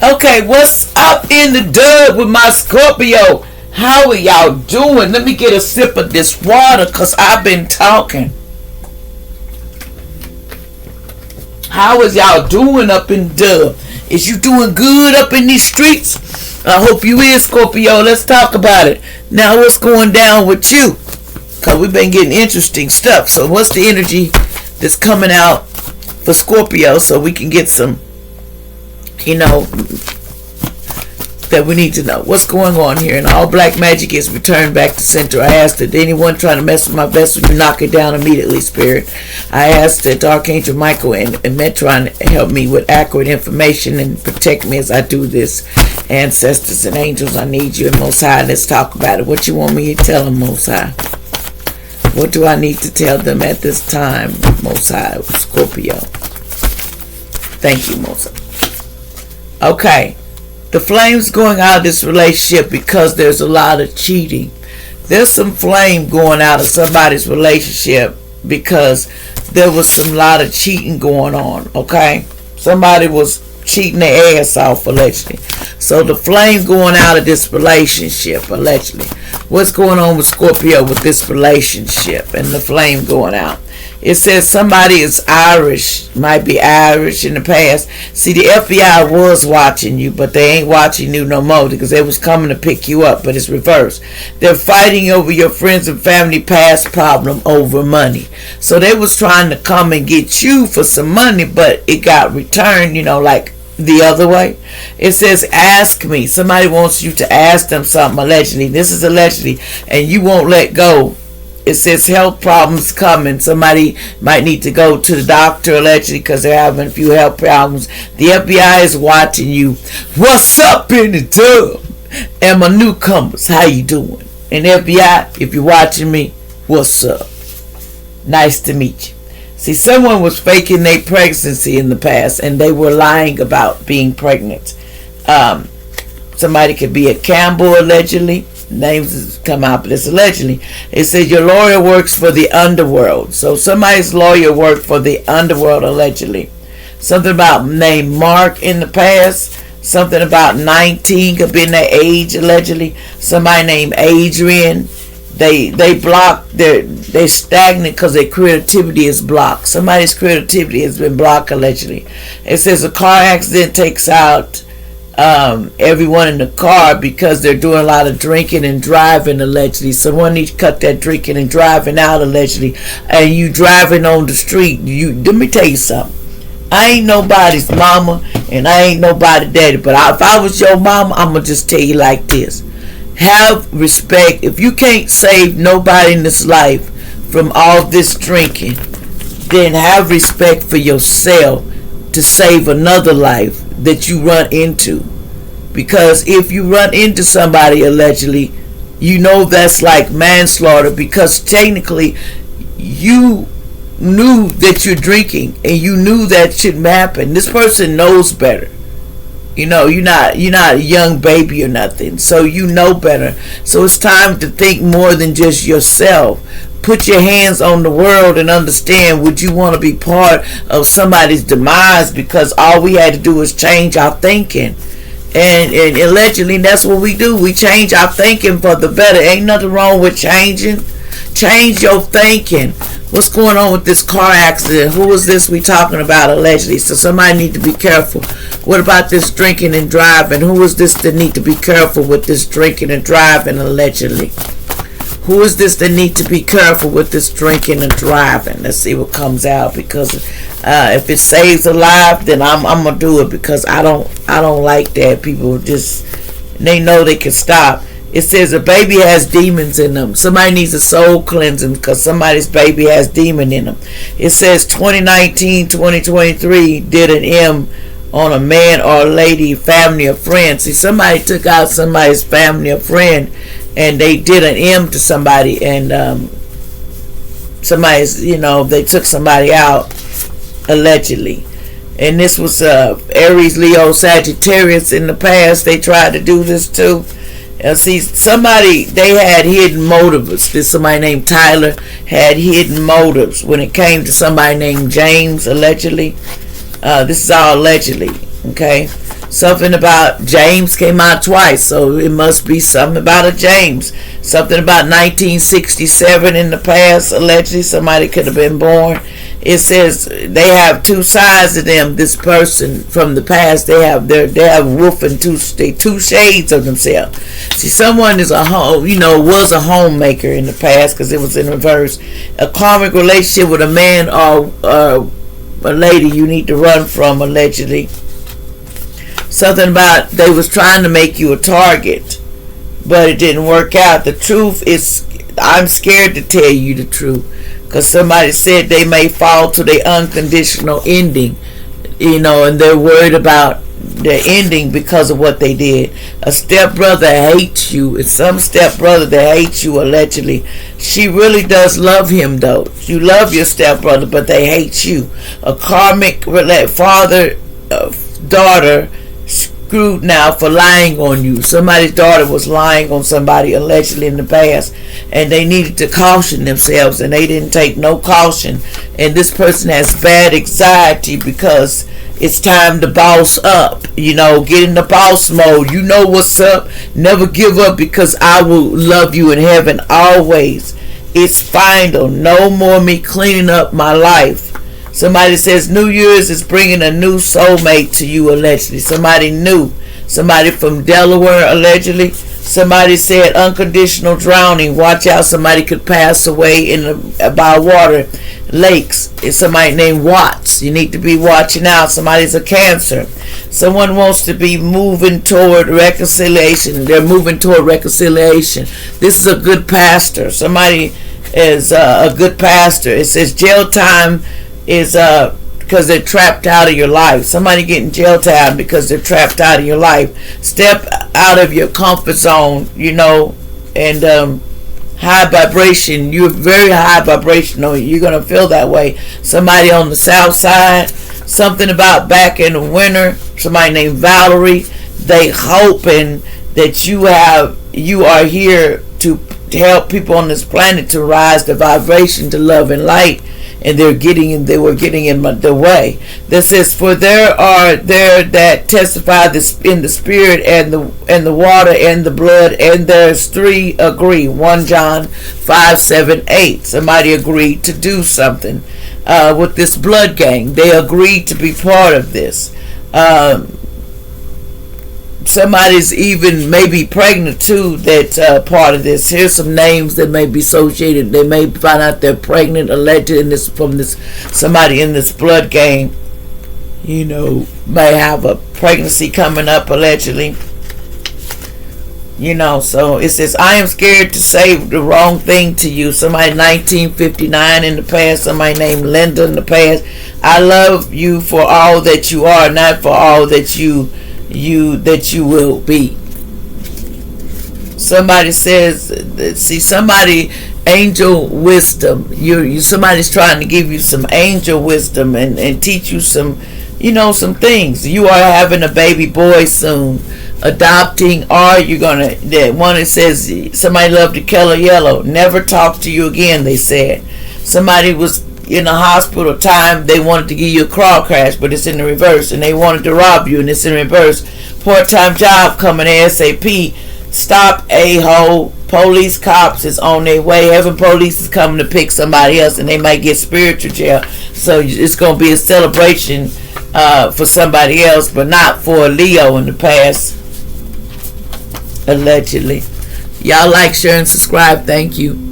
Okay, what's up in the dub with my Scorpio? How are y'all doing? Let me get a sip of this water because I've been talking. How is y'all doing up in dub? Is you doing good up in these streets? I hope you is, Scorpio. Let's talk about it. Now, what's going down with you? Because we've been getting interesting stuff. So what's the energy that's coming out for Scorpio so we can get some, that we need to know what's going on here. And all black magic is returned back to center. I asked that anyone trying to mess with my vessel, you knock it down immediately, Spirit. I asked that Archangel Michael and Metron help me with accurate information and protect me as I do this. Ancestors and angels, I need you. And Most High, let's talk about it. What you want me to tell them, Most High? What do I need to tell them at this time, Most High? Scorpio. Thank you, Most High. Okay. The flame's going out of this relationship because there's a lot of cheating. There's some flame going out of somebody's relationship because there was some lot of cheating going on, okay? Somebody was cheating their ass off, allegedly. So the flame going out of this relationship, allegedly. What's going on with Scorpio with this relationship and the flame going out? It says somebody is Irish, might be Irish in the past. See, the FBI was watching you, but they ain't watching you no more because they was coming to pick you up, but it's reversed. They're fighting over your friends and family past problem over money. So they was trying to come and get you for some money, but it got returned, like the other way. It says, ask me. Somebody wants you to ask them something, allegedly. This is allegedly, and you won't let go. It says health problems coming. Somebody might need to go to the doctor allegedly because they're having a few health problems. The FBI is watching you. What's up in the tub? And my newcomers, how you doing? And FBI, if you're watching me, what's up? Nice to meet you. See, someone was faking their pregnancy in the past and they were lying about being pregnant. Somebody could be a Campbell allegedly. Names come out, but it's allegedly. It says your lawyer works for the underworld. So somebody's lawyer worked for the underworld allegedly. Something about named Mark in the past. Something about 19 could be in their age allegedly. Somebody named Adrian. They blocked. They're stagnant because their creativity is blocked. Somebody's creativity has been blocked allegedly. It says a car accident takes out everyone in the car because they're doing a lot of drinking and driving allegedly. Someone needs to cut that drinking and driving out allegedly. And you driving on the street, let me tell you something. I ain't nobody's mama and I ain't nobody's daddy, but if I was your mama, I'm gonna just tell you like this: have respect. If you can't save nobody in this life from all this drinking, then have respect for yourself to save another life that you run into. Because if you run into somebody allegedly, that's like manslaughter, because technically you knew that you're drinking and you knew that shouldn't happen. This person knows better. You're not a young baby or nothing, so you know better. So it's time to think more than just yourself. Put your hands on the world and understand, would you want to be part of somebody's demise? Because all we had to do was change our thinking. And allegedly that's what we do. We change our thinking for the better. Ain't nothing wrong with changing. Change your thinking. What's going on with this car accident? Who is this we talking about allegedly? So somebody need to be careful. What about this drinking and driving? Who is this that need to be careful with this drinking and driving allegedly? Who is this that need to be careful with this drinking and driving? Let's see what comes out, because if it saves a life, then I'm gonna do it, because I don't like that. People they know they can stop. It says a baby has demons in them. Somebody needs a soul cleansing because somebody's baby has demon in them. It says 2019, 2023 did an M on a man or a lady, family or friend. See, somebody took out somebody's family or friend and they did an M to somebody, and somebody's, they took somebody out allegedly. And this was Aries, Leo, Sagittarius in the past. They tried to do this too. See, they had hidden motives. This somebody named Tyler had hidden motives when it came to somebody named James, allegedly. This is all allegedly, okay? Something about James came out twice, so it must be something about a James. Something about 1967 in the past, allegedly somebody could have been born. It says they have two sides of them. This person from the past, they have wolf and two shades of themselves. See, someone is was a homemaker in the past because it was in reverse. A karmic relationship with a man or a lady you need to run from, allegedly. Something about they was trying to make you a target, but it didn't work out. The truth is, I'm scared to tell you the truth, because somebody said they may fall to their unconditional ending, and they're worried about their ending because of what they did. A stepbrother hates you. It's some stepbrother that hates you, allegedly. She really does love him, though. You love your stepbrother, but they hate you. A karmic father, daughter, screwed now for lying on you. Somebody's daughter was lying on somebody, allegedly, in the past, and they needed to caution themselves, and they didn't take no caution. And this person has bad anxiety because it's time to boss up, get in the boss mode. You know what's up. Never give up, because I will love you in heaven always. It's final. No more me cleaning up my life. Somebody says New Year's is bringing a new soulmate to you, allegedly. Somebody new. Somebody from Delaware, allegedly. Somebody said unconditional drowning. Watch out, somebody could pass away by water lakes. It's somebody named Watts. You need to be watching out. Somebody's a Cancer. Someone wants to be moving toward reconciliation. They're moving toward reconciliation. This is a good pastor. Somebody is a good pastor. It says jail time is because they're trapped out of your life. Somebody getting jail time because they're trapped out of your life. Step out of your comfort zone, and high vibration. You're very high vibrational. You're going to feel that way. Somebody on the south side, something about back in the winter, somebody named Valerie, they hoping that you are here to help people on this planet to rise the vibration to love and light. And they were getting in the way. This says, for there are there that testify this in the spirit and the water and the blood, and there's three agree. 1 John 5:7-8. Somebody agreed to do something with this blood gang. They agreed to be part of this. Somebody's even maybe pregnant too, that's part of this. Here's some names that may be associated. They may find out they're pregnant, alleged from this somebody in this blood gang, may have a pregnancy coming up, allegedly. So it says, I am scared to say the wrong thing to you. Somebody 1959 in the past, somebody named Linda in the past. I love you for all that you are, not for all that you will be. Somebody says, somebody, angel wisdom. Somebody's trying to give you some angel wisdom and teach you some things. You are having a baby boy soon, adopting, or you're gonna. That one that says somebody loved the color yellow, never talk to you again. They said somebody was in a hospital time, they wanted to give you a car crash, but it's in the reverse, and they wanted to rob you, and it's in reverse. Part-time job coming ASAP. Stop, a-hole. Police cops is on their way. Heaven police is coming to pick somebody else, and they might get spiritual jail. So it's going to be a celebration for somebody else, but not for a Leo in the past, allegedly. Y'all like, share, and subscribe. Thank you.